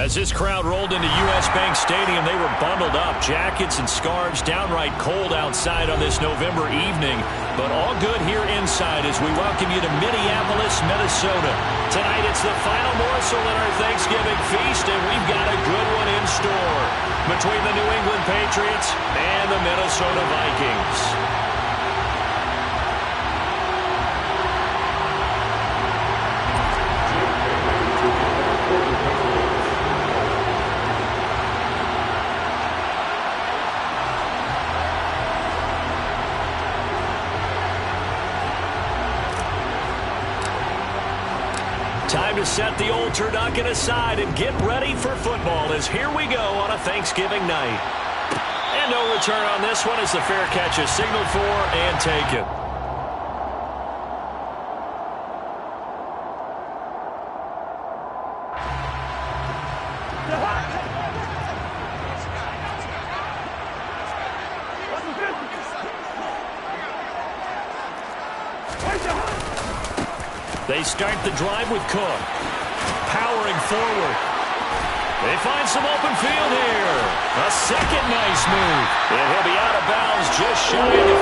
As this crowd rolled into U.S. Bank Stadium, they were bundled up, jackets and scarves, downright cold outside on this November evening. But all good here inside as we welcome you to Minneapolis, Minnesota. Tonight it's the final morsel in our Thanksgiving feast, and we've got a good one in store between the New England Patriots and the Minnesota Vikings. Time to set the old turducken aside and get ready for football as here we go on a Thanksgiving night. And no return on this one as the fair catch is signaled for and taken. They start the drive with Cook. Powering forward. They find some open field here. A second nice move. And he'll be out of bounds just shy of the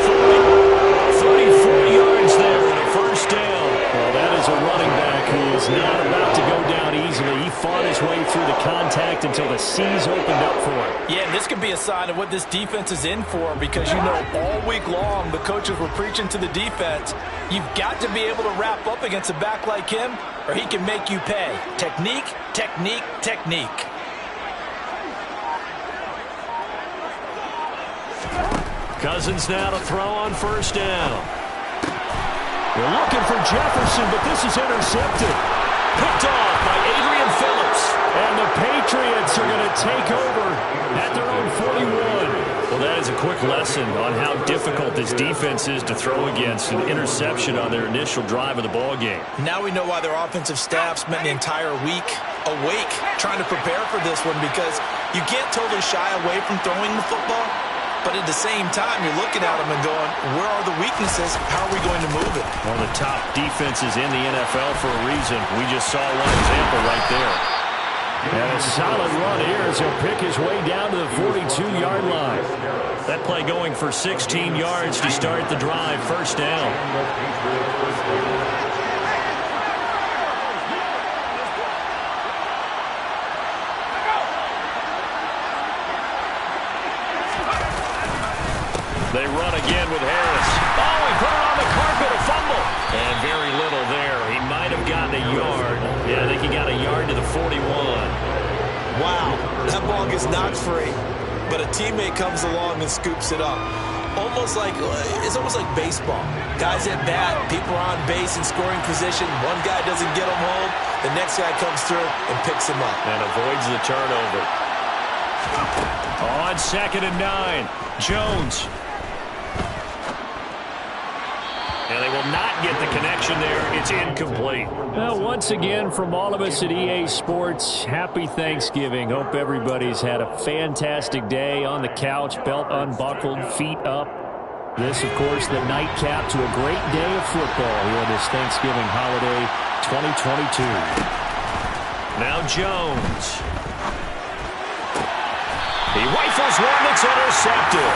40. 34 yards there and a first down. Well, that is a running back who is not about to go down easily. He fought his way through the contact until the C's opened up for him. Yeah, and this could be a sign of what this defense is in for because, you know, all week long the coaches were preaching to the defense. You've got to be able to wrap up against a back like him or he can make you pay. Technique, technique, technique. Cousins now to throw on first down. They're looking for Jefferson, but this is intercepted. Picked off by Adrian Phillips. And the Patriots are going to take over at their own 41. Well, that is a quick lesson on how difficult this defense is to throw against. An interception on their initial drive of the ballgame. Now we know why their offensive staff spent the entire week awake trying to prepare for this one because you can't totally shy away from throwing the football. But at the same time, you're looking at them and going, where are the weaknesses? How are we going to move it? One of the top defenses in the NFL for a reason. We just saw one example right there. And a solid run here as he'll pick his way down to the 42-yard line. That play going for 16 yards to start the drive. First down. They run again with Harris. Oh, he put it on the carpet, a fumble. And very little there. He might have gotten a yard. Yeah, I think he got a yard to the 41. Wow, that ball gets knocked free, but a teammate comes along and scoops it up. It's almost like baseball. Guys at bat, people are on base in scoring position. One guy doesn't get him home. The next guy comes through and picks him up. And avoids the turnover. On 2nd and 9, Jones. And they will not get the connection there. It's incomplete. Well, once again, from all of us at EA Sports, happy Thanksgiving. Hope everybody's had a fantastic day on the couch, belt unbuckled, feet up. This, of course, the nightcap to a great day of football here this Thanksgiving holiday 2022. Now Jones. He rifles one that's intercepted.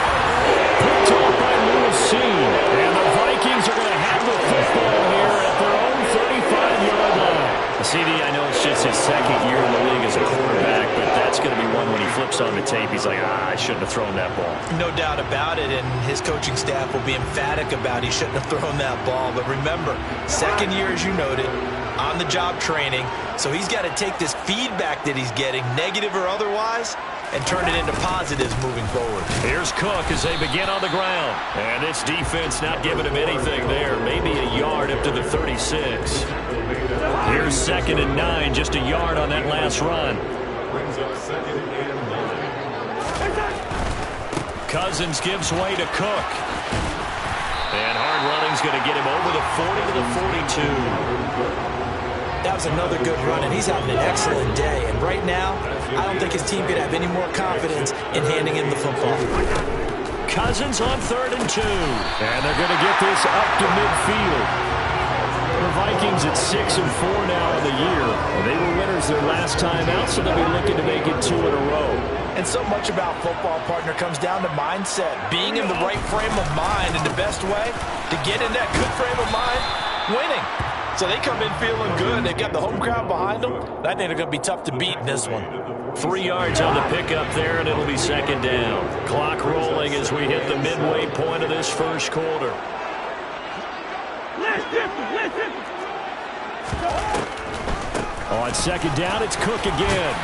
Picked off by Lewis C. And the Vikings are going to have the football here at their own 35-yard line. CD, I know it's just his second year in the league as a quarterback, but that's going to be one when he flips on the tape. He's like, I shouldn't have thrown that ball. No doubt about it, and his coaching staff will be emphatic about he shouldn't have thrown that ball. But remember, second year, as you noted, on-the-job training, so he's got to take this feedback that he's getting, negative or otherwise, and turn it into positives moving forward. Here's Cook as they begin on the ground. And this defense not giving him anything there. Maybe a yard up to the 36. Here's 2nd and 9, just a yard on that last run. Cousins gives way to Cook. And hard running's going to get him over the 40 to the 42. That was another good run, and he's having an excellent day. And right now, I don't think his team could have any more confidence in handing him the football. Cousins on 3rd and 2. And they're going to get this up to midfield. The Vikings at 6-4 now in the year. They were winners their last time out, so they'll be looking to make it 2 in a row. And so much about football, partner, comes down to mindset. Being in the right frame of mind, and the best way to get in that good frame of mind, winning. So they come in feeling good. They've got the home crowd behind them. I think they're going to be tough to beat in this one. 3 yards on the pickup there, and it'll be second down. Clock rolling as we hit the midway point of this first quarter. On second down, it's Cook again.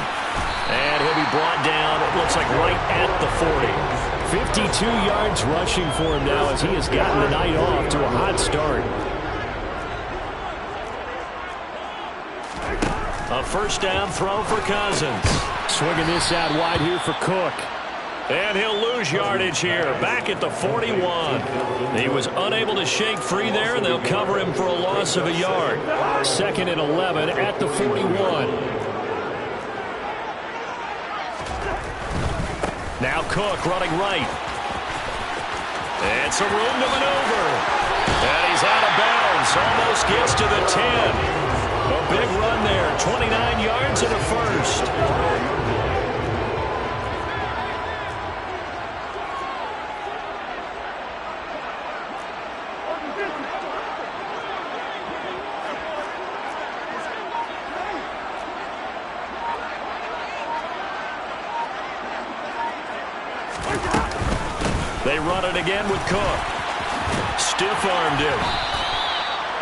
And he'll be brought down, it looks like right at the 40. 52 yards rushing for him now as he has gotten the night off to a hot start. A first down throw for Cousins. Swinging this out wide here for Cook. And he'll lose yardage here, back at the 41. He was unable to shake free there, and they'll cover him for a loss of a yard. 2nd and 11 at the 41. Now Cook running right. And some room to maneuver. And he's out of bounds, almost gets to the 10. A big run there, 29 yards and a first. They run it again with Cook. Stiff-armed him.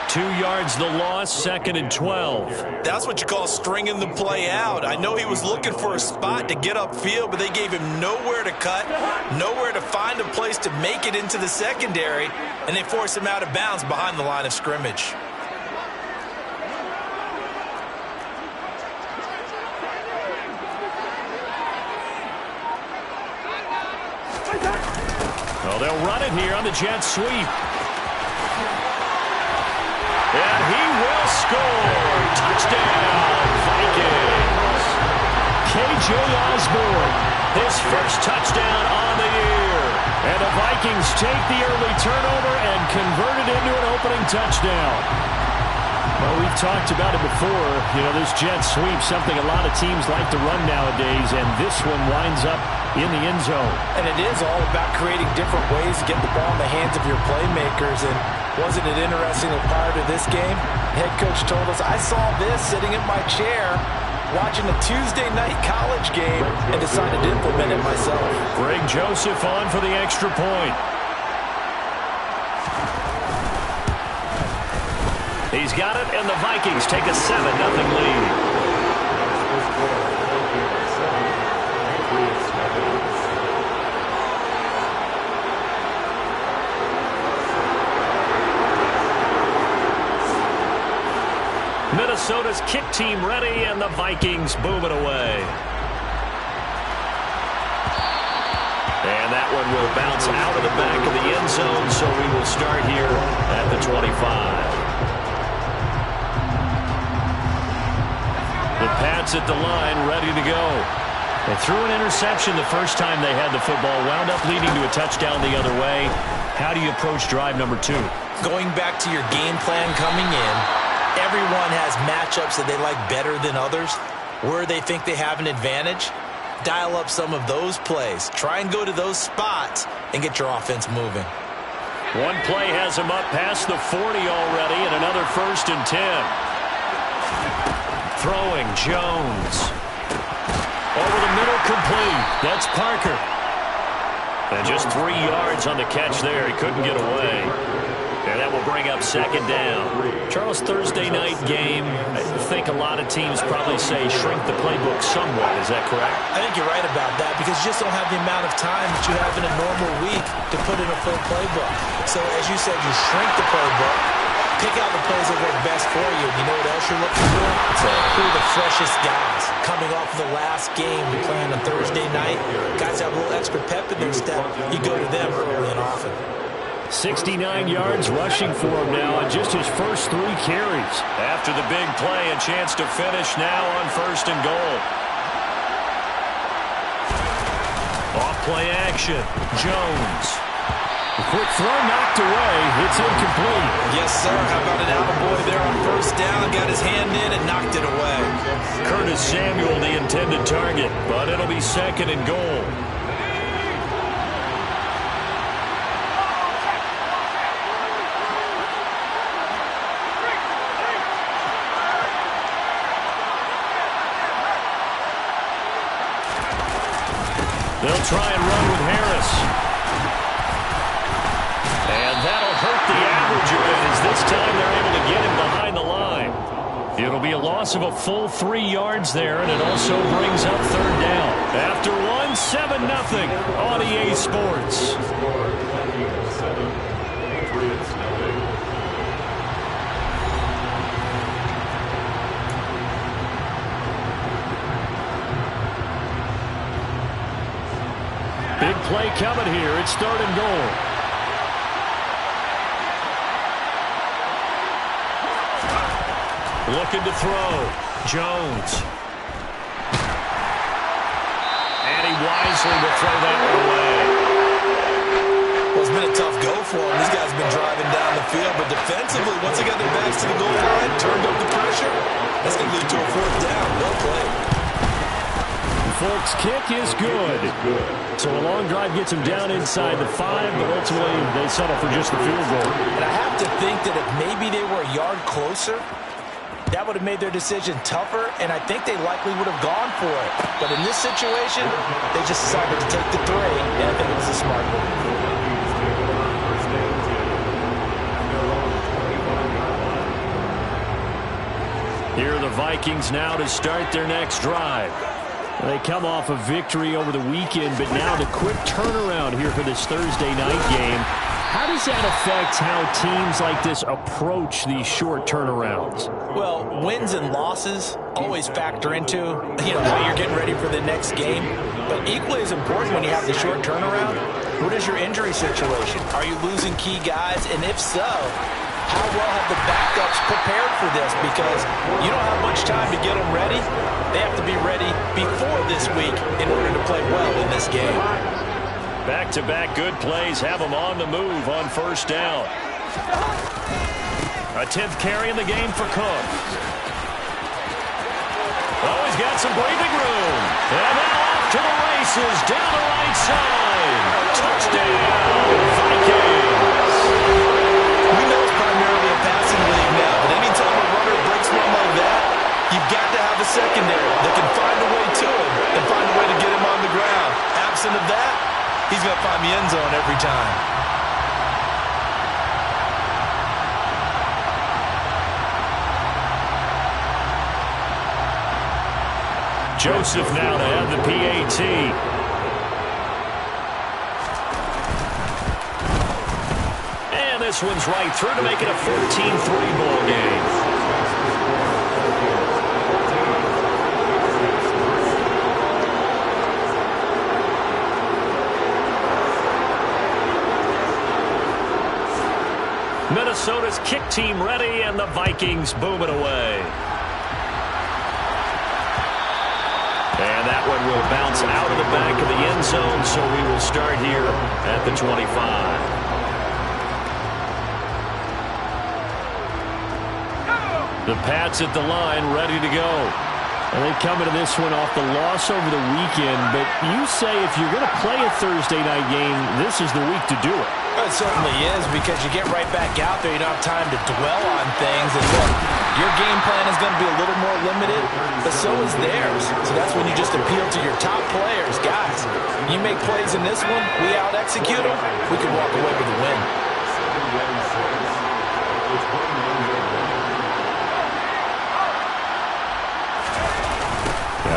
2 yards the loss, 2nd and 12. That's what you call stringing the play out. I know he was looking for a spot to get upfield, but they gave him nowhere to cut, nowhere to find a place to make it into the secondary, and they forced him out of bounds behind the line of scrimmage. Well, they'll run it here on the jet sweep. And he will score. Touchdown, Vikings. K.J. Osborne, his first touchdown on the year. And the Vikings take the early turnover and convert it into an opening touchdown. Well, we've talked about it before. You know, this jet sweep, something a lot of teams like to run nowadays, and this one winds up in the end zone. And it is all about creating different ways to get the ball in the hands of your playmakers. And wasn't it interesting that prior to this game, head coach told us, I saw this sitting in my chair watching a Tuesday night college game and decided to implement it myself. Greg Joseph on for the extra point. He's got it, and the Vikings take a 7-0 lead. Minnesota's kick team ready, and the Vikings boom it away. And that one will bounce out of the back of the end zone, so we will start here at the 25. The Pats at the line, ready to go. They threw an interception the first time they had the football, wound up leading to a touchdown the other way. How do you approach drive number 2? Going back to your game plan coming in, everyone has matchups that they like better than others. Where they think they have an advantage, dial up some of those plays. Try and go to those spots and get your offense moving. One play has him up past the 40 already, and another 1st and 10. Throwing Jones. Over the middle, complete. That's Parker. And just 3 yards on the catch there. He couldn't get away. And that will bring up second down. Charles, Thursday night game, I think a lot of teams probably say shrink the playbook somewhat. Is that correct? I think you're right about that because you just don't have the amount of time that you have in a normal week to put in a full playbook. So as you said, you shrink the playbook, pick out the plays that work best for you. You know what else you're looking for? Who are the freshest guys coming off of the last game you're playing on Thursday night? Guys have a little extra pep in their step. You go to them early and often. 69 yards rushing for him now, and just his first 3 carries. After the big play, a chance to finish now on 1st and goal. Off play action. Jones. A quick throw knocked away. It's incomplete. Yes, sir. How about an attaboy there on first down? Got his hand in and knocked it away. Curtis Samuel, the intended target, but it'll be second and goal. They'll try and run with Harris. And that'll hurt the average a bit as this time they're able to get him behind the line. It'll be a loss of a full 3 yards there, and it also brings up third down. After one, 7-0 on EA Sports. Big play coming here. It's third and goal. Looking to throw. Jones. And he wisely will throw that one away. Well, it's been a tough go for him. These guys have been driving down the field, but defensively, once they got their backs to the goal line, turned up the pressure, that's going to lead to a fourth down. Well played. Folks, kick is good. So a long drive gets them down inside the 5, but ultimately they settle for just the field goal. And I have to think that if maybe they were a yard closer, that would have made their decision tougher, and I think they likely would have gone for it. But in this situation, they just decided to take the 3, and I think it was a smart move. Here are the Vikings now to start their next drive. They come off a victory over the weekend, but now the quick turnaround here for this Thursday night game. How does that affect how teams like this approach these short turnarounds? Well, wins and losses always factor into, how you're getting ready for the next game. But equally as important when you have the short turnaround, what is your injury situation? Are you losing key guys? And if so, how well have the backups prepared for this? Because you don't have much time to get them ready. They have to be ready before this week in order to play well in this game. Back-to-back good plays have them on the move on first down. A 10th carry in the game for Cook. Oh, he's got some breathing room. And now off to the races down the right side. Touchdown, Vikings. We know it's primarily a passing league now, but anytime a runner breaks one like that, you've got to have a secondary that can find a way to him and find a way to get him on the ground. Absent of that, he's going to find the end zone every time. Joseph now to have the PAT. And this one's right through to make it a 14-3 ball game. Minnesota's kick team ready, and the Vikings boom it away. And that one will bounce out of the back of the end zone, so we will start here at the 25. The Pats at the line, ready to go. And they come into this one off the loss over the weekend, but you say if you're going to play a Thursday night game, this is the week to do it. It certainly is, because you get right back out there. You don't have time to dwell on things. And look, your game plan is going to be a little more limited, but so is theirs. So that's when you just appeal to your top players. Guys, you make plays in this one, we out-execute them, we can walk away with a win.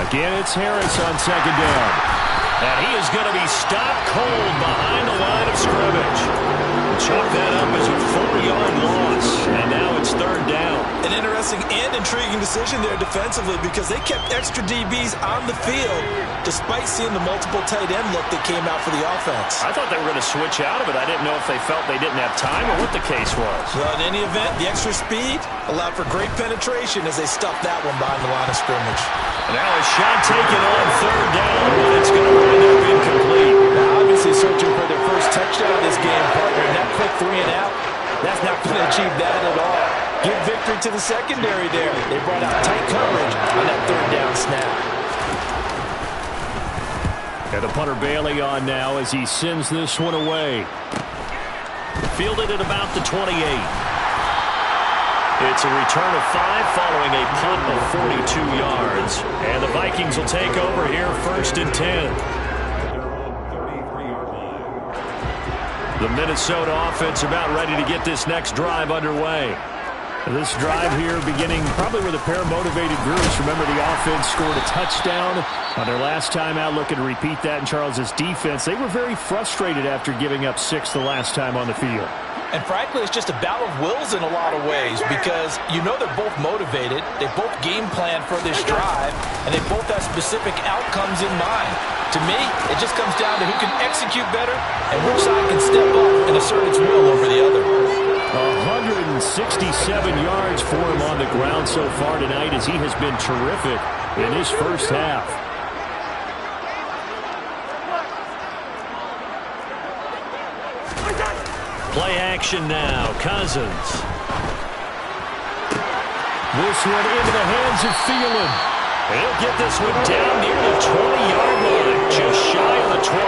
Again, it's Harris on second down. And he is going to be stopped cold behind the line of scrimmage. Chalk that up as a 4-yard loss. And now it's third down. An interesting and intriguing decision there defensively, because they kept extra DBs on the field despite seeing the multiple tight end look that came out for the offense. I thought they were going to switch out of it. I didn't know if they felt they didn't have time or what the case was. Well, in any event, the extra speed allowed for great penetration as they stuffed that one behind the line of scrimmage. Now a shot taken on third down, but it's going to wind up incomplete. Now, obviously searching for their first touchdown of this game, partner. And that quick 3 and out, that's not going to achieve that at all. Give victory to the secondary there. They brought out tight coverage on that 3rd down snap. And the punter Bailey on now as he sends this one away. Fielded at about the 28. It's a return of 5 following a punt of 42 yards. And the Vikings will take over here 1st and 10. The Minnesota offense about ready to get this next drive underway. This drive here beginning probably with a pair of motivated groups. Remember, the offense scored a touchdown on their last time out, looking to repeat that in Charles' defense. They were very frustrated after giving up 6 the last time on the field. And frankly, it's just a battle of wills in a lot of ways because you know they're both motivated. They both game plan for this drive, and they both have specific outcomes in mind. To me, it just comes down to who can execute better and which side can step up and assert its will over the other. 167 yards for him on the ground so far tonight as he has been terrific in his first half. Play action now. Cousins. This one into the hands of Thielen. He'll get this one down near the 20-yard line, just shy of the 20.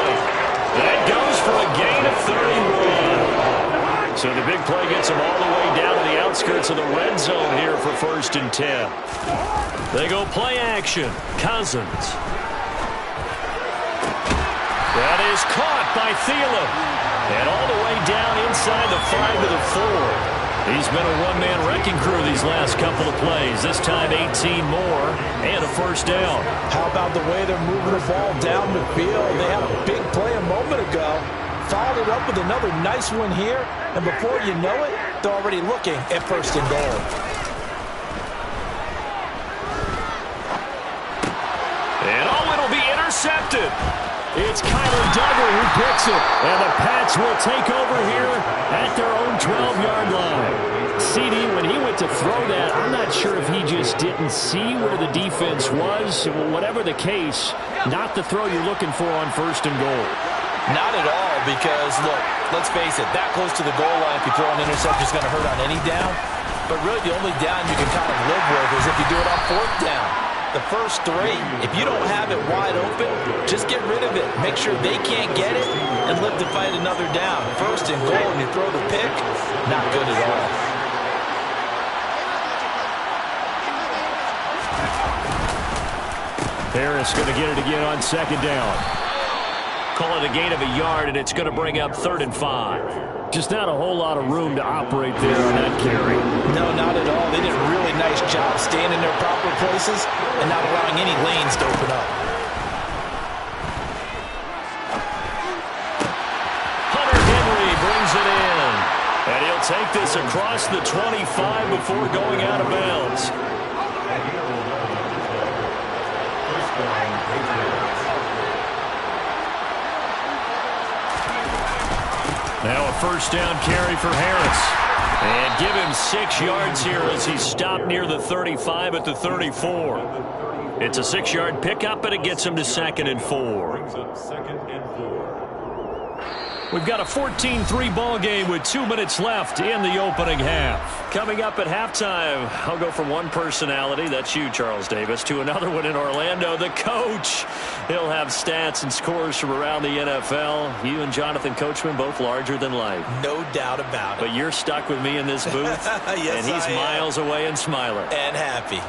That goes for a gain of 31. So the big play gets him all the way down to the outskirts of the red zone here for 1st and 10. They go play action. Cousins. That is caught by Thielen. And all the way down inside the 5 to the 4. He's been a one-man wrecking crew these last couple of plays. This time 18 more and a 1st down. How about the way they're moving the ball down the field? They had a big play a moment ago. Followed it up with another nice one here. And before you know it, they're already looking at 1st and goal. And it'll be intercepted. It's Kyler Duggar who picks it. And the Pats will take over here at their own 12-yard line. CD, when he went to throw that, I'm not sure if he just didn't see where the defense was. Whatever the case, not the throw you're looking for on 1st and goal. Not at all, because, look, let's face it, that close to the goal line, if you throw an interception, is going to hurt on any down. But really, the only down you can kind of live with is if you do it on 4th down. The first 3, if you don't have it wide open, just get rid of it. Make sure they can't get it and live to fight another down. 1st and goal, and you throw the pick, not good at all. Harris going to get it again on 2nd down. Call it a gain of a yard, and it's going to bring up 3rd and 5. Just not a whole lot of room to operate there on that carry. No, not at all. They did a really nice job staying in their proper places and not allowing any lanes to open up. Hunter Henry brings it in. And he'll take this across the 25 before going out of bounds. Now a 1st down carry for Harris. And give him 6 yards here as he's stopped near the 35 at the 34. It's a 6-yard pickup, and it gets him to 2nd and 4. We've got a 14-3 ball game with 2 minutes left in the opening half. Coming up at halftime, I'll go from one personality, that's you, Charles Davis, to another one in Orlando, the coach. He'll have stats and scores from around the NFL. You and Jonathan Coachman, both larger than life. No doubt about it. But you're stuck with me in this booth, yes, and he's miles away and smiling. And happy.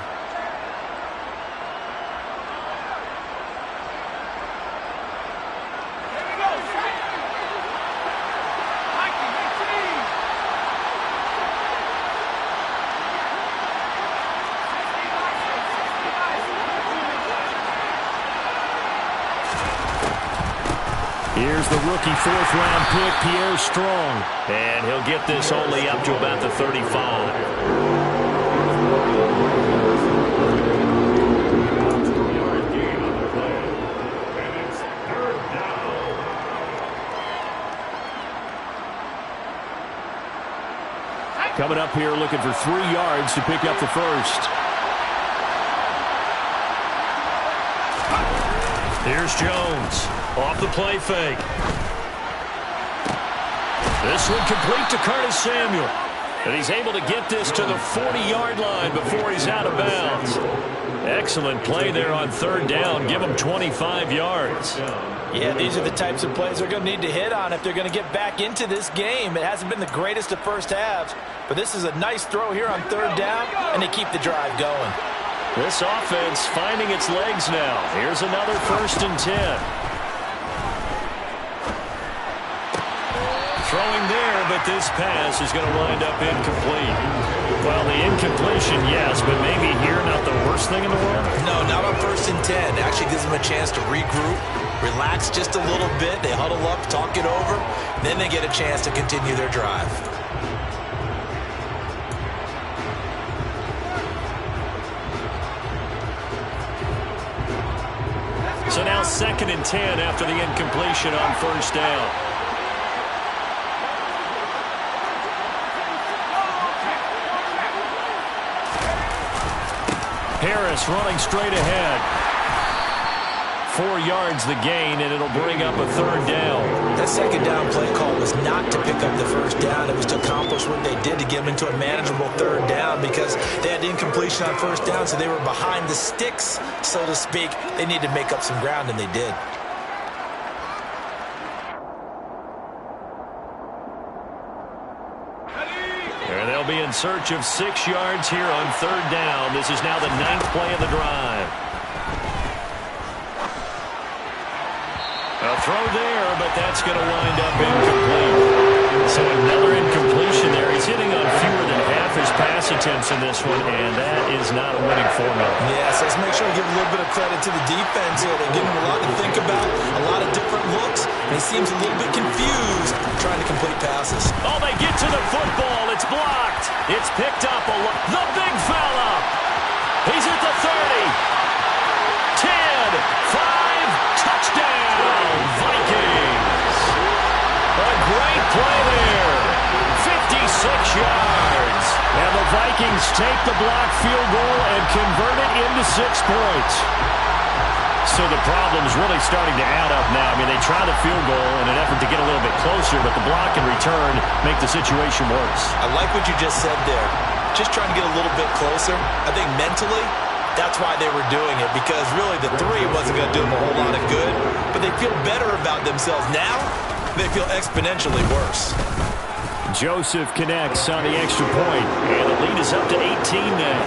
Here's the rookie 4th-round pick, Pierre Strong. And he'll get this only up to about the 35. Coming up here looking for 3 yards to pick up the 1st. Here's Jones. Off the play fake. This one complete to Curtis Samuel. And he's able to get this to the 40-yard line before he's out of bounds. Excellent play there on third down. Give him 25 yards. Yeah, these are the types of plays they're going to need to hit on if they're going to get back into this game. It hasn't been the greatest of first halves, but this is a nice throw here on third down, and they keep the drive going. This offense finding its legs now. Here's another 1st and 10. Throwing there, but this pass is going to wind up incomplete. Well, the incompletion, yes, but maybe here not the worst thing in the world? No, not on 1st and 10. It actually gives them a chance to regroup, relax just a little bit. They huddle up, talk it over, then they get a chance to continue their drive. So now 2nd and 10 after the incompletion on 1st down. Harris running straight ahead. 4 yards the gain, and it'll bring up a 3rd down. That 2nd down play call was not to pick up the 1st down. It was to accomplish what they did to get them into a manageable 3rd down because they had incompletion on 1st down, so they were behind the sticks, so to speak. They needed to make up some ground, and they did. They'll be in search of 6 yards here on 3rd down. This is now the 9th play of the drive. A throw there, but that's going to wind up incomplete. So another incompletion there. He's hitting on fewer than half his pass attempts in this one, and that is not a winning formula. Yes, let's make sure we give a little bit of credit to the defense here. They give him a lot to think about, a lot of different looks, and he seems a little bit confused trying to complete passes. Oh, they get to the football. It's blocked. It's picked up. The big fella. He's at the 30. 10, 5, touchdown, Vikings. A great play there. 56 yards. And the Vikings take the blocked field goal and convert it into 6 points. So the problem's really starting to add up now. I mean, they try the field goal in an effort to get a little bit closer, but the block and return make the situation worse. I like what you just said there. Just trying to get a little bit closer. I think mentally, that's why they were doing it, because really the 3 wasn't going to do them a whole lot of good, but they feel better about themselves. Now, they feel exponentially worse. Joseph connects on the extra point, and the lead is up to 18 now.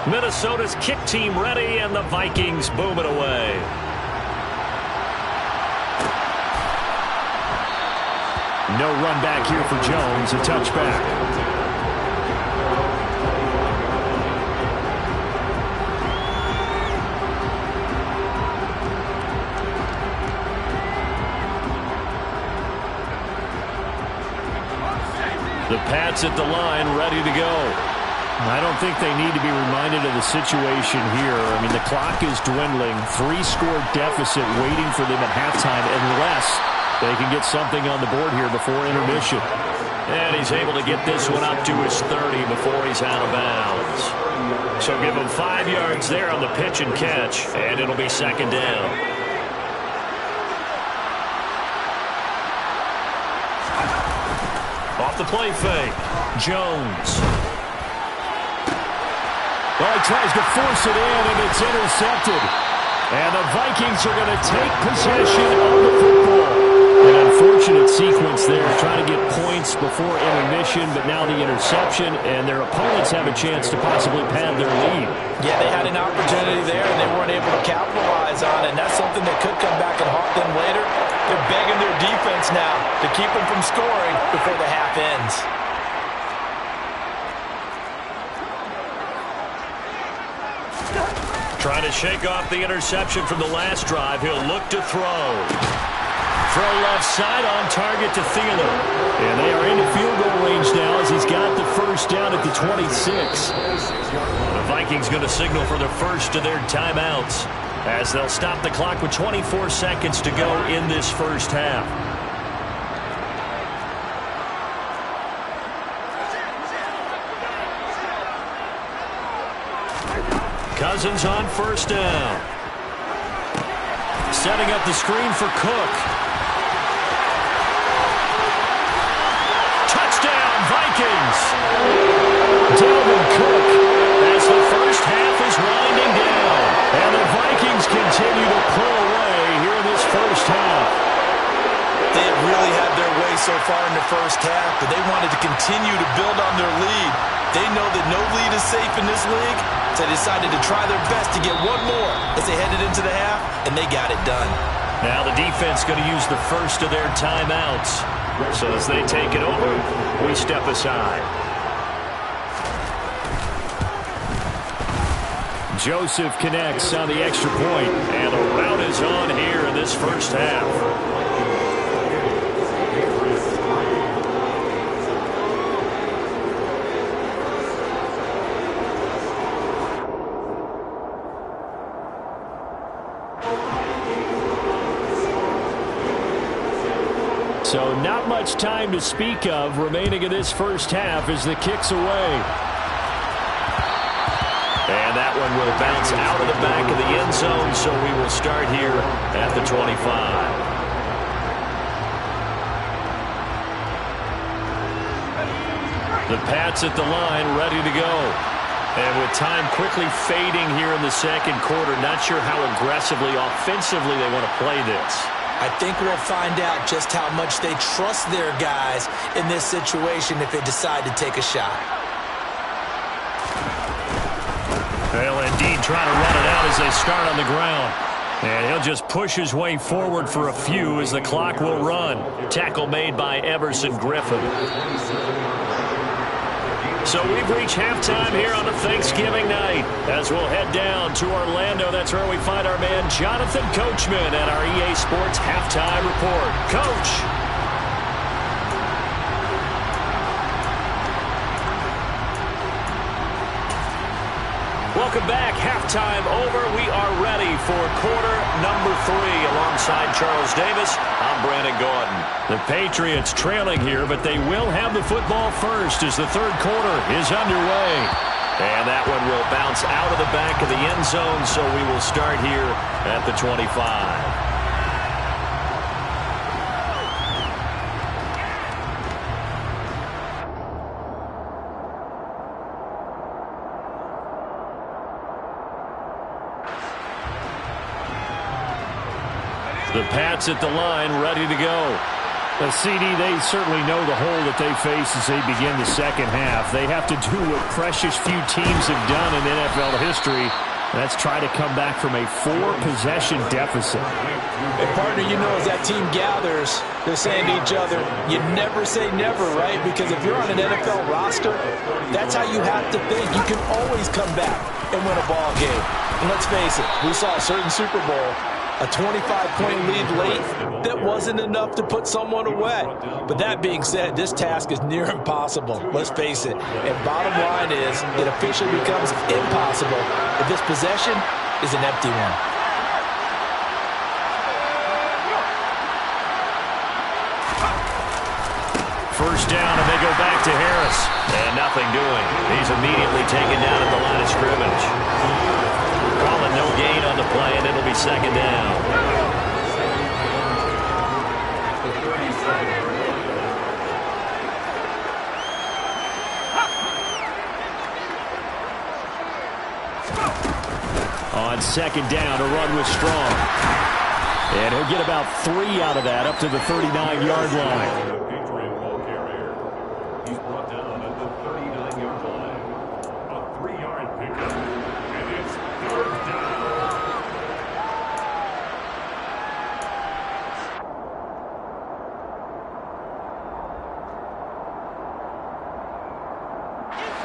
Minnesota's kick team ready, and the Vikings boom it away. No run back here for Jones, a touchback. The Pats at the line, ready to go. I don't think they need to be reminded of the situation here. I mean, the clock is dwindling. 3-score deficit waiting for them at halftime unless they can get something on the board here before intermission. And he's able to get this one up to his 30 before he's out of bounds. So give him 5 yards there on the pitch and catch, and it'll be 2nd down. Off the play fake, Jones. Well, he tries to force it in, and it's intercepted. And the Vikings are going to take possession of the football. An unfortunate sequence there, trying to get points before intermission, but now the interception, and their opponents have a chance to possibly pad their lead. Yeah, they had an opportunity there, and they weren't able to capitalize on it, and that's something that could come back and haunt them later. They're begging their defense now to keep them from scoring before the half ends. Trying to shake off the interception from the last drive. He'll look to throw. Throw left side on target to Thielen. And they are into field goal range now as he's got the 1st down at the 26. The Vikings going to signal for their first of their timeouts. as they'll stop the clock with 24 seconds to go in this first half. Cousins on first down. Setting up the screen for Cook. Touchdown, Vikings! Dalvin Cook as the first half is winding down. And the Vikings continue to pull away here in this first half. They have really had their way so far in the first half, but they wanted to continue to build on their lead. They know that no lead is safe in this league, so they decided to try their best to get one more as they headed into the half, and they got it done. Now the defense going to use the first of their timeouts. So as they take it over, we step aside. Joseph connects on the extra point, and the route is on here in this first half. So not much time to speak of remaining in this first half as the kick's away. And that one will bounce out of the back of the end zone, so we will start here at the 25. The Pats at the line, ready to go. And with time quickly fading here in the second quarter, not sure how aggressively, offensively they want to play this. I think we'll find out just how much they trust their guys in this situation if they decide to take a shot. They'll indeed try to run it out as they start on the ground. And he'll just push his way forward for a few as the clock will run. Tackle made by Everson Griffen. So we've reached halftime here on a Thanksgiving night. As we'll head down to Orlando, that's where we find our man Jonathan Coachman at our EA Sports Halftime Report. Coach. Welcome back. Halftime over. We are ready for quarter number 3. Alongside Charles Davis, I'm Brandon Gaudin. The Patriots trailing here, but they will have the football first as the third quarter is underway. And that one will bounce out of the back of the end zone, so we will start here at the 25. The Pats at the line, ready to go. The CD, they certainly know the hole that they face as they begin the second half. They have to do what precious few teams have done in NFL history. That's try to come back from a 4-possession deficit. And partner, you know, as that team gathers, they're saying to each other, you never say never, right? Because if you're on an NFL roster, that's how you have to think. You can always come back and win a ball game. And let's face it, we saw a certain Super Bowl, a 25-point lead late, that wasn't enough to put someone away. But that being said, this task is near impossible, let's face it. And bottom line is, it officially becomes impossible if this possession is an empty one. First down, and they go back to Harris. And nothing doing. He's immediately taken down at the line of scrimmage. Calling no gain on the play, and it'll be second down. On second down, a run with Strong. And he'll get about 3 out of that, up to the 39-yard line.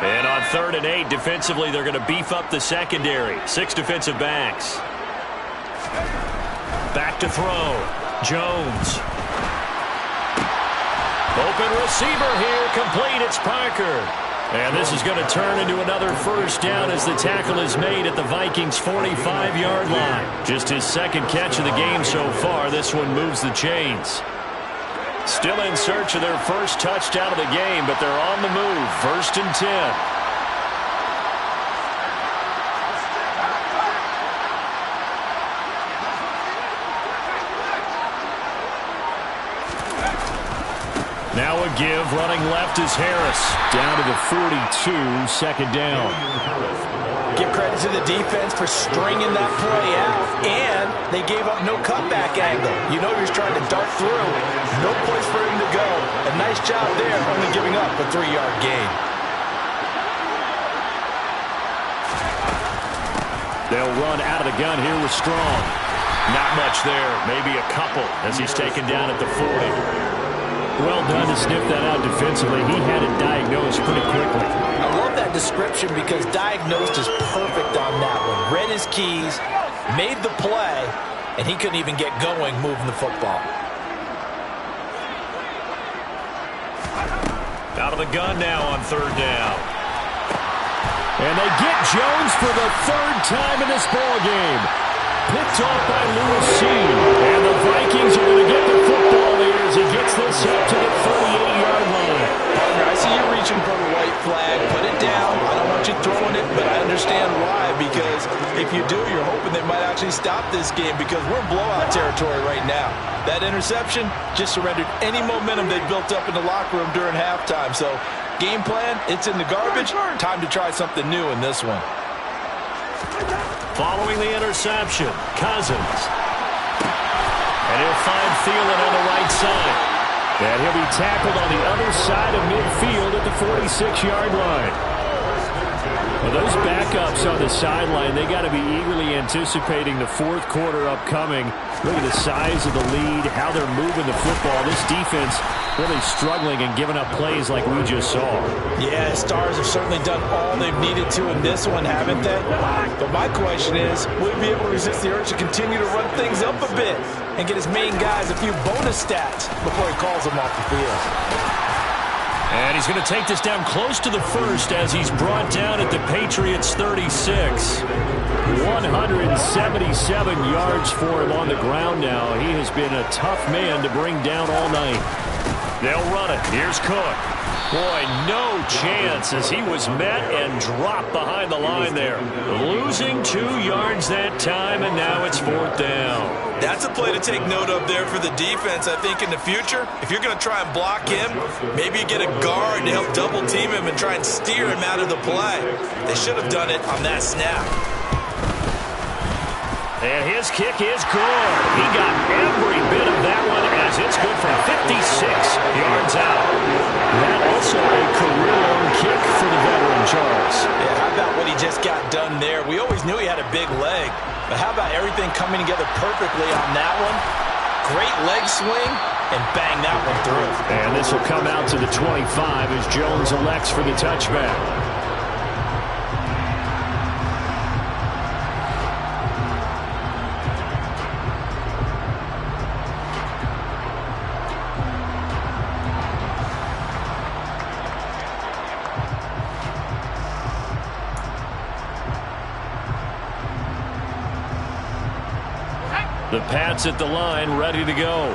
And on 3rd and 8, defensively, they're going to beef up the secondary. 6 defensive backs. Back to throw. Jones. Open receiver here. Complete. It's Parker. And this is going to turn into another first down as the tackle is made at the Vikings' 45-yard line. Just his second catch of the game so far. This one moves the chains. Still in search of their first touchdown of the game, but they're on the move. 1st and 10. Now a give, running left is Harris. Down to the 42, 2nd down. Give credit to the defense for stringing that play out, and they gave up no cutback angle. You know he was trying to dart through. No place for him to go. A nice job there, only giving up a 3-yard gain. They'll run out of the gun here with Strong. Not much there, maybe a couple as he's taken down at the 40. Well done to sniff that out defensively. He had it diagnosed pretty quickly. I love that description because diagnosed is perfect on that one. Read his keys, made the play, and he couldn't even get going moving the football. Out of the gun now on 3rd down. And they get Jones for the 3rd time in this ball game. Picked off by Lewis Cine. And the Vikings are going to get the football here as he gets this up to the 38-yard line. Partner, I see you reaching for the white flag. Put it down. I don't want you throwing it, but I understand why. Because if you do, you're hoping they might actually stop this game because we're in blowout territory right now. That interception just surrendered any momentum they built up in the locker room during halftime. So, game plan, it's in the garbage. Time to try something new in this one. Following the interception, Cousins. And he'll find Thielen on the right side. And he'll be tackled on the other side of midfield at the 46-yard line. Well, those backups on the sideline, they got to be eagerly anticipating the 4th quarter upcoming. Look at the size of the lead, how they're moving the football. This defense really struggling and giving up plays like we just saw. Yeah, Stars have certainly done all they've needed to in this one, haven't they? But my question is, will he be able to resist the urge to continue to run things up a bit and get his main guys a few bonus stats before he calls them off the field? And he's going to take this down close to the 1st as he's brought down at the Patriots' 36. 177 yards for him on the ground now. He has been a tough man to bring down all night. They'll run it. Here's Cook. Boy, no chance as he was met and dropped behind the line there. Losing 2 yards that time, and now it's 4th down. That's a play to take note of there for the defense. I think in the future, if you're going to try and block him, maybe you get a guard to help double team him and try and steer him out of the play. They should have done it on that snap. And his kick is good. He got every bit of that one as it's good from 56 yards out. That also a career-long kick for the veteran Charles. Yeah, how about what he just got done there? We always knew he had a big leg, but how about everything coming together perfectly on that one? Great leg swing, and bang that one through. And this will come out to the 25 as Jones elects for the touchback. The Pats at the line, ready to go.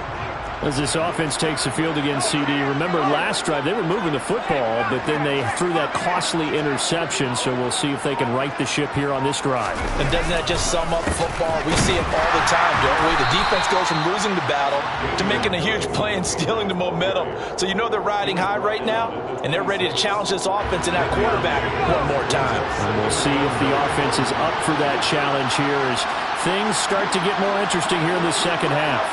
As this offense takes the field against CD. Remember, last drive, they were moving the football, but then they threw that costly interception, so we'll see if they can right the ship here on this drive. And doesn't that just sum up football? We see it all the time, don't we? The defense goes from losing the battle to making a huge play and stealing the momentum. So you know they're riding high right now, and they're ready to challenge this offense and that quarterback one more time. And we'll see if the offense is up for that challenge here as things start to get more interesting here in the second half.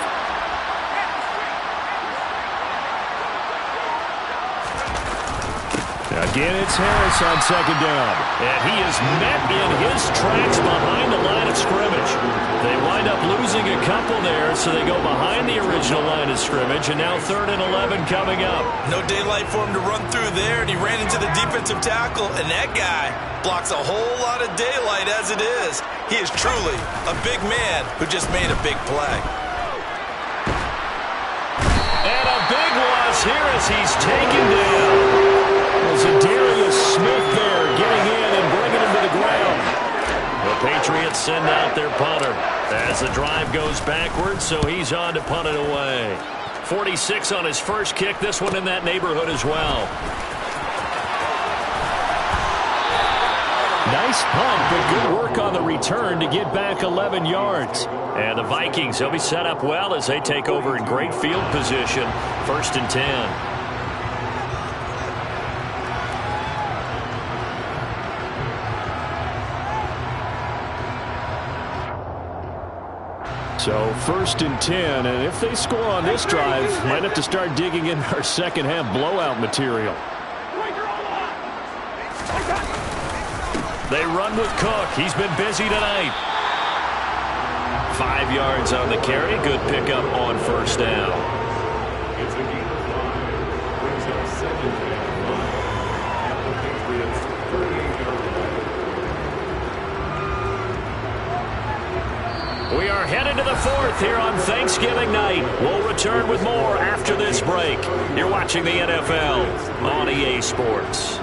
Again, it's Harris on second down. And he is met in his tracks behind the line of scrimmage. They wind up losing a couple there, so they go behind the original line of scrimmage, and now 3rd and 11 coming up. No daylight for him to run through there, and he ran into the defensive tackle, and that guy blocks a whole lot of daylight as it is. He is truly a big man who just made a big play. And a big loss here as he's taken down. Zadarius send out their punter as the drive goes backwards, so he's on to punt it away. 46 on his first kick. This one in that neighborhood as well. Nice punt, but good work on the return to get back 11 yards. And the Vikings, they'll be set up well as they take over in great field position. 1st and 10. So 1st and 10, and if they score on this drive, might have to start digging in our second half blowout material. They run with Cook. He's been busy tonight. 5 yards on the carry. Good pickup on 1st down. We are headed to the 4th here on Thanksgiving night. We'll return with more after this break. You're watching the NFL on EA Sports.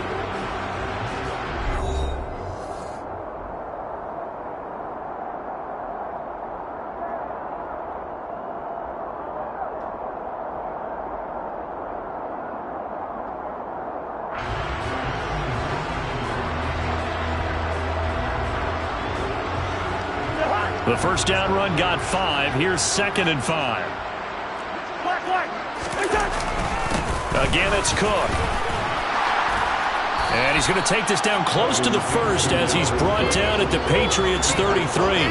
The 1st down run got 5. Here's 2nd and 5. Again, it's Cook. And he's going to take this down close to the 1st as he's brought down at the Patriots 33.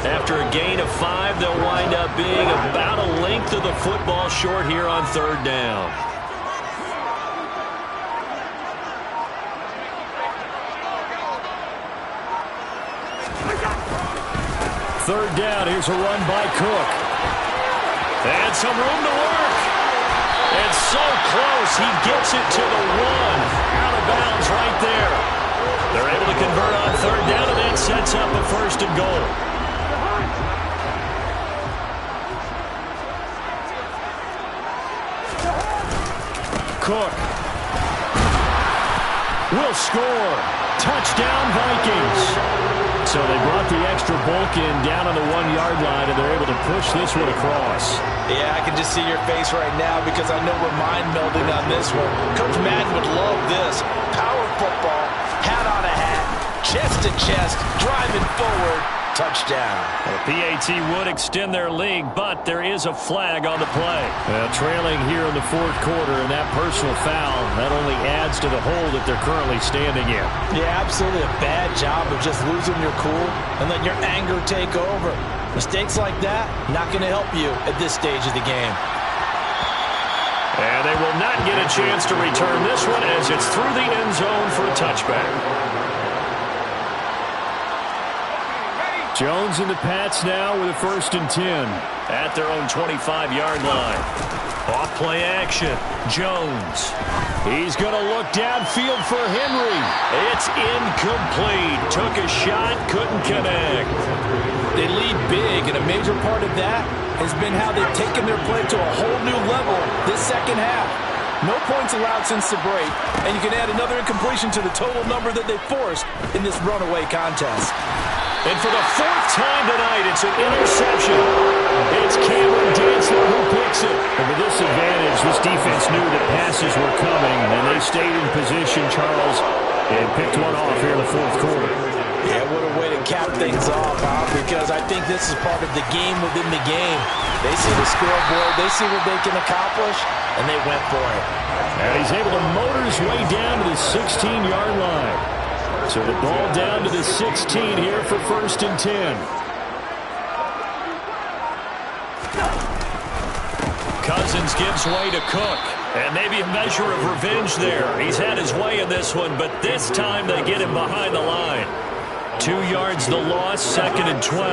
After a gain of 5, they'll wind up being about a length of the football short here on 3rd down. Third down, here's a run by Cook. And some room to work. And so close, he gets it to the 1. Out of bounds right there. They're able to convert on 3rd down, and that sets up a 1st and goal. Cook will score. Touchdown, Vikings. So they brought the extra bulk in down on the 1-yard line, and they're able to push this one across. Yeah, I can just see your face right now because I know we're mind-melding on this one. Coach Madden would love this. Power football, hat on a hat, chest to chest, driving forward, touchdown. The PAT would extend their lead, but there is a flag on the play. Trailing here in the 4th quarter, and that personal foul, that only adds to the hole that they're currently standing in. Yeah, absolutely a bad job of just losing your cool and letting your anger take over. Mistakes like that, not going to help you at this stage of the game. And they will not get a chance to return this one as it's through the end zone for a touchback. Jones and the Pats now with a 1st and 10 at their own 25-yard line. Off play action. Jones. He's going to look downfield for Henry. It's incomplete. Took a shot, couldn't connect. They lead big, and a major part of that has been how they've taken their play to a whole new level this second half. No points allowed since the break, and you can add another incompletion to the total number that they forced in this runaway contest. And for the 4th time tonight, it's an interception. It's Cameron Dantzler who picks it. And with this advantage, this defense knew that passes were coming, and they stayed in position, Charles, and picked one off here in the 4th quarter. Yeah, what a way to cap things off, Bob, because I think this is part of the game within the game. They see the scoreboard, they see what they can accomplish, and they went for it. And he's able to motor his way down to the 16-yard line. So the ball down to the 16 here for 1st and 10. Cousins gives way to Cook. And maybe a measure of revenge there. He's had his way in this one, but this time they get him behind the line. 2 yards the loss, 2nd and 12.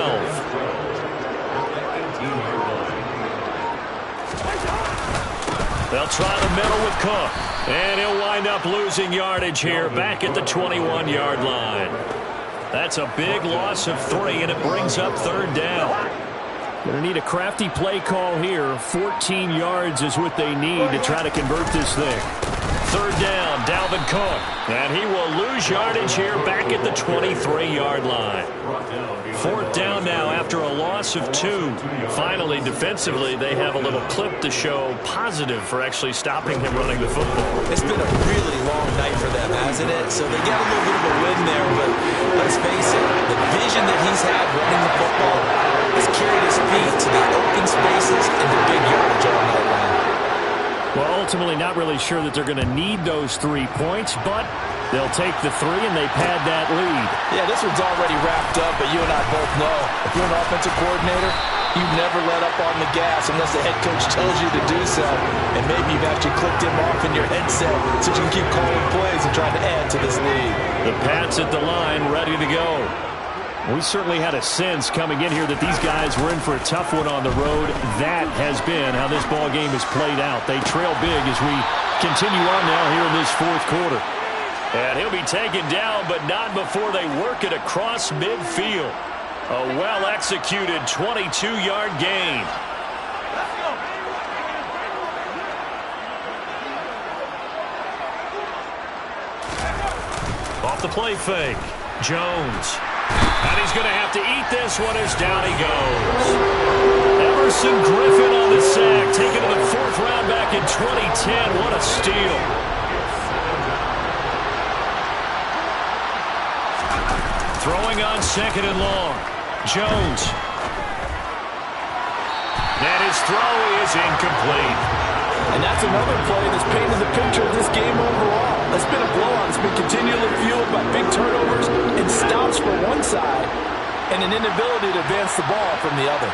They'll try the middle with Cook. And he'll wind up losing yardage here back at the 21-yard line. That's a big loss of 3, and it brings up 3rd down. Going to need a crafty play call here. 14 yards is what they need to try to convert this thing. third down, Dalvin Cook. And he will lose yardage here back at the 23-yard line. Fourth down now after a loss of 2. Finally, defensively, they have a little clip to show positive for actually stopping him running the football. It's been a really long night for them, hasn't it? So they got a little bit of a win there, but let's face it, the vision that he's had running the football has carried his feet to the open spaces and the big yardage all night long. Well, ultimately not really sure that they're going to need those 3 points, but they'll take the 3 and they pad that lead. Yeah, this one's already wrapped up, but you and I both know if you're an offensive coordinator, you never let up on the gas unless the head coach tells you to do so. And maybe you've actually clicked him off in your headset so you can keep calling plays and trying to add to this lead. The Pats at the line, ready to go. We certainly had a sense coming in here that these guys were in for a tough one on the road. That has been how this ball game has played out. They trail big as we continue on now here in this fourth quarter. And he'll be taken down, but not before they work it across midfield. A well-executed 22-yard gain. Off the play fake. Jones. And he's going to have to eat this one as down he goes. Everson Griffin on the sack, taken to the 4th round back in 2010. What a steal. Throwing on 2nd and long. Jones. And his throw is incomplete. And that's another play that's painted the picture of this game overall. It's been a blowout. It's been continually fueled by big turnovers and stops from one side and an inability to advance the ball from the other.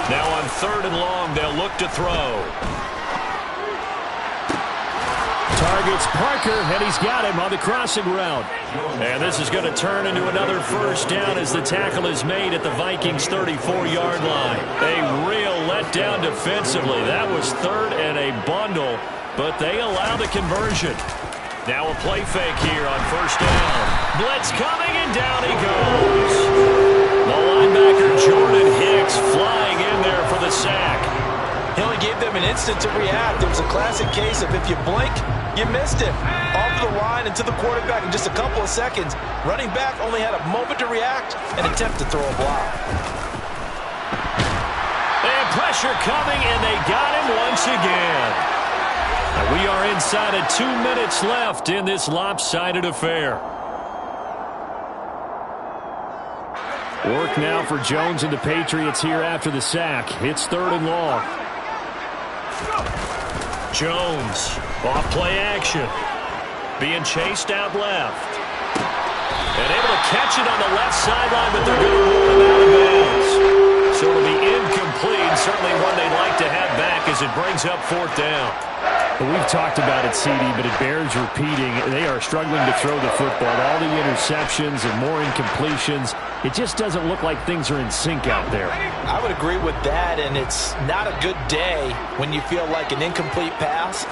Now on 3rd and long, they'll look to throw. Targets Parker, and he's got him on the crossing route. And this is going to turn into another first down as the tackle is made at the Vikings' 34-yard line. A real letdown defensively. That was 3rd and a bundle, but they allow the conversion. Now a play fake here on 1st down. Blitz coming, and down he goes. The linebacker Jordan Hicks flying in there for the sack. He only gave them an instant to react. It was a classic case of if you blink, you missed him. Off the line and to the quarterback in just a couple of seconds. Running back only had a moment to react and attempt to throw a block. And pressure coming, and they got him once again. And we are inside of 2 minutes left in this lopsided affair. Work now for Jones and the Patriots here after the sack. It's 3rd and long. Jones, off play action. Being chased out left. And able to catch it on the left sideline, but they're going to rule him out of bounds. So it'll be incomplete. Certainly one they'd like to have back as it brings up 4th down. Well, we've talked about it, CD, but it bears repeating. They are struggling to throw the football. All the interceptions and more incompletions. It just doesn't look like things are in sync out there. I would agree with that, and it's not a good day when you feel like an incomplete pass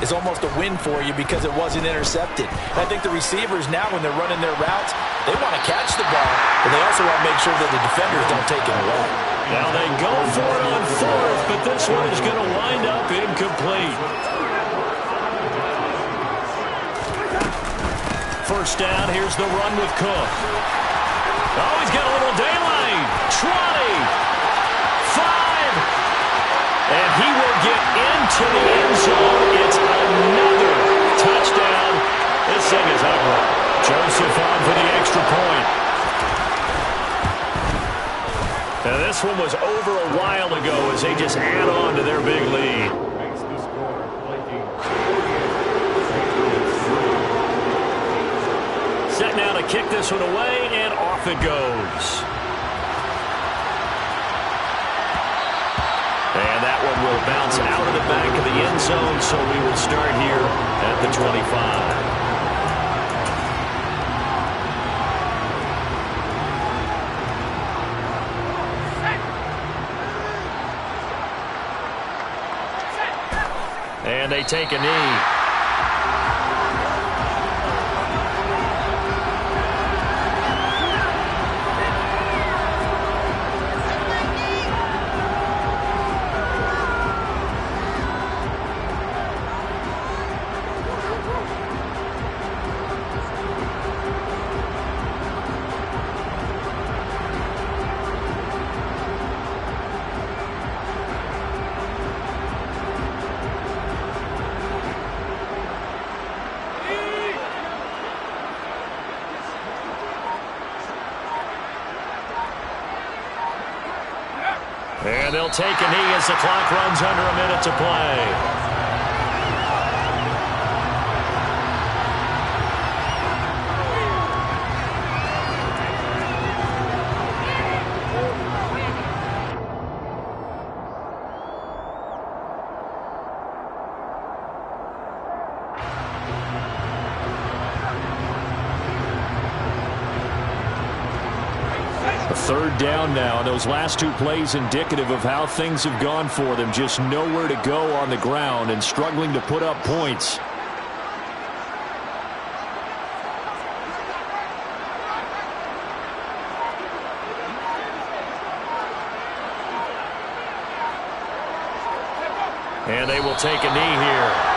is almost a win for you because it wasn't intercepted. I think the receivers now, when they're running their routes, they want to catch the ball, but they also want to make sure that the defenders don't take it away. Now they go for it on 4th, but this one is going to wind up incomplete. First down, here's the run with Cook. Oh, he's got a little daylight. 20. 5. And he will get into the end zone. It's another touchdown. This thing is ugly. Joseph on for the extra point. Now this one was over a while ago as they just add on to their big lead. Set now to kick this one away, and off it goes. And that one will bounce out of the back of the end zone, so we will start here at the 25. And they take a knee. And they'll take a knee as the clock runs under a minute to play. Third down now. Those last two plays indicative of how things have gone for them. Just nowhere to go on the ground and struggling to put up points. And they will take a knee here.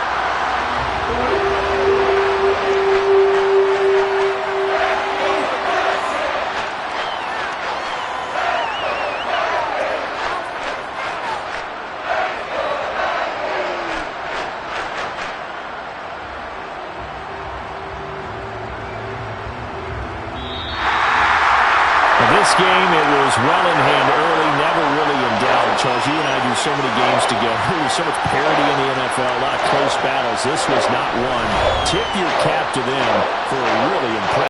This game, it was well in hand early, never really in doubt. Charles, you and I do so many games together. There's so much parity in the NFL, a lot of close battles. This was not one. Tip your cap to them for a really impressive